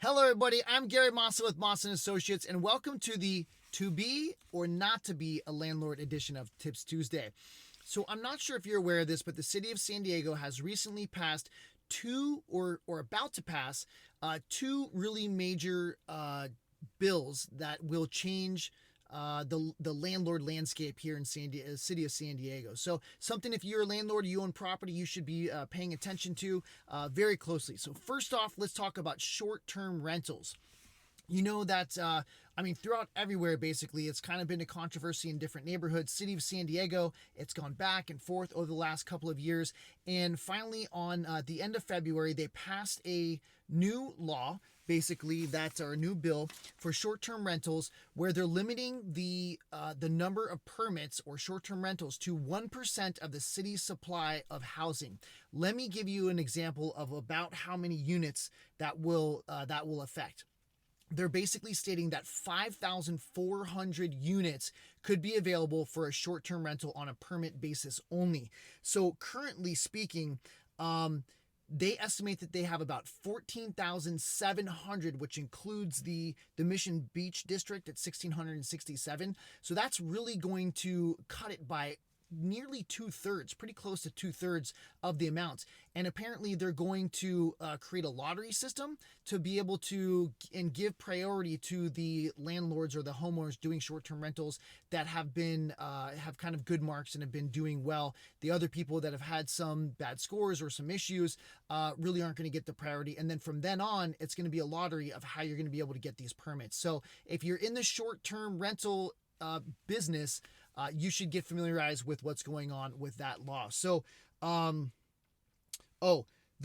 Hello, everybody. I'm Gary Massa with Massa & Associates, and welcome to the To Be or Not to Be a Landlord edition of Tips Tuesday. So I'm not sure if you're aware of this, but the city of San Diego has recently passed about to pass two really major bills that will change the landlord landscape here in city of San Diego. So something, if you're a landlord, you own property, you should be paying attention to very closely. So first off, let's talk about short-term rentals. You know that, throughout everywhere, basically, it's kind of been a controversy in different neighborhoods. City of San Diego, it's gone back and forth over the last couple of years. And finally, on the end of February, they passed a new law, basically, that's our new bill for short-term rentals, where they're limiting the number of permits or short-term rentals to 1% of the city's supply of housing. Let me give you an example of about how many units that will affect. They're basically stating that 5,400 units could be available for a short-term rental on a permit basis only. So currently speaking, they estimate that they have about 14,700, which includes the Mission Beach district at 1,667. So that's really going to cut it by nearly 2/3, pretty close to 2/3 of the amount. And apparently they're going to create a lottery system to be able to and give priority to the landlords or the homeowners doing short-term rentals that have been have kind of good marks and have been doing well. The other people that have had some bad scores or some issues really aren't going to get the priority. And then from then on, it's going to be a lottery of how you're going to be able to get these permits. So if you're in the short-term rental business, you should get familiarized with what's going on with that law. So, the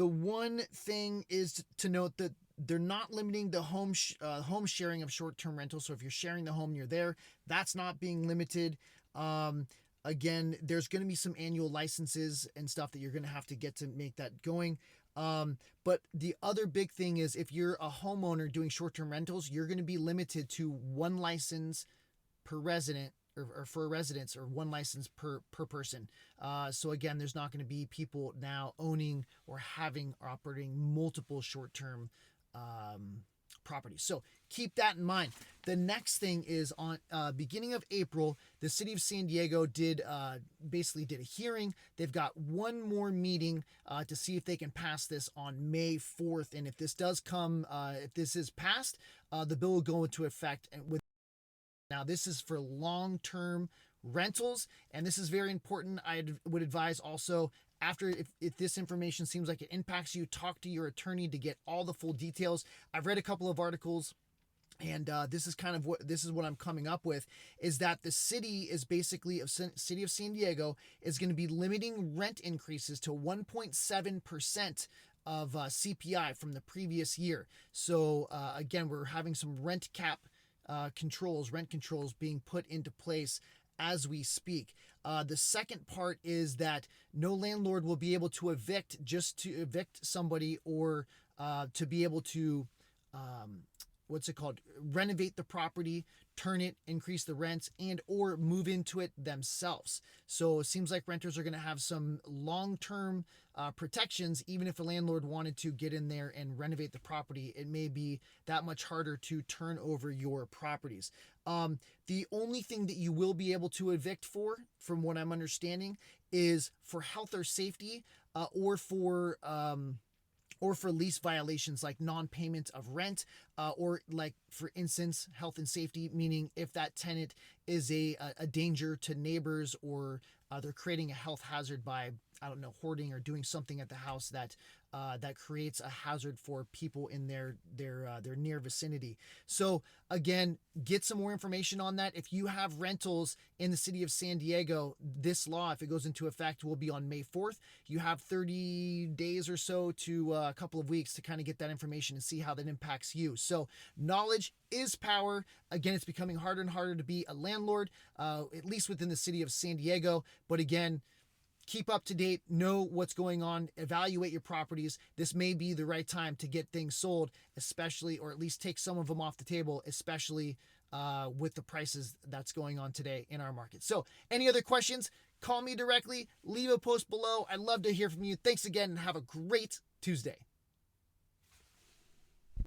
one thing is to note that they're not limiting the home sharing of short-term rentals. So if you're sharing the home, you're there, that's not being limited. Again, there's going to be some annual licenses and stuff that you're going to have to get to make that going. But the other big thing is if you're a homeowner doing short-term rentals, you're going to be limited to one license per resident, or for a residence, or one license per person. So again, there's not going to be people now owning or having or operating multiple short-term properties. So keep that in mind. The next thing is on beginning of April, the city of San Diego basically did a hearing. They've got one more meeting to see if they can pass this on May 4th. And if this does come, if this is passed, the bill will go into effect with. Now, this is for long-term rentals, and this is very important. I would advise also, if this information seems like it impacts you, talk to your attorney to get all the full details. I've read a couple of articles, and this is what I'm coming up with, is that the city is basically, city of San Diego is going to be limiting rent increases to 1.7% of CPI from the previous year. So again, we're having some rent controls being put into place as we speak. The second part is that no landlord will be able to evict somebody, or to be able to renovate the property, turn it, increase the rents, and or move into it themselves. So it seems like renters are going to have some long-term protections. Even if a landlord wanted to get in there and renovate the property, it may be that much harder to turn over your properties. The only thing that you will be able to evict for, from what I'm understanding, is for health or safety, or for lease violations like non-payment of rent, or like, for instance, health and safety, meaning if that tenant is a danger to neighbors, or they're creating a health hazard by, hoarding or doing something at the house that creates a hazard for people in their near vicinity. So again, get some more information on that. If you have rentals in the city of San Diego, this law, if it goes into effect, will be on May 4th. You have 30 days or so to a couple of weeks to kind of get that information and see how that impacts you. So knowledge is power. Again, it's becoming harder and harder to be a landlord, at least within the city of San Diego. But again, keep up to date, know what's going on, evaluate your properties. This may be the right time to get things sold, especially, or at least take some of them off the table, especially with the prices that's going on today in our market. So any other questions, call me directly, leave a post below. I'd love to hear from you. Thanks again, and have a great Tuesday.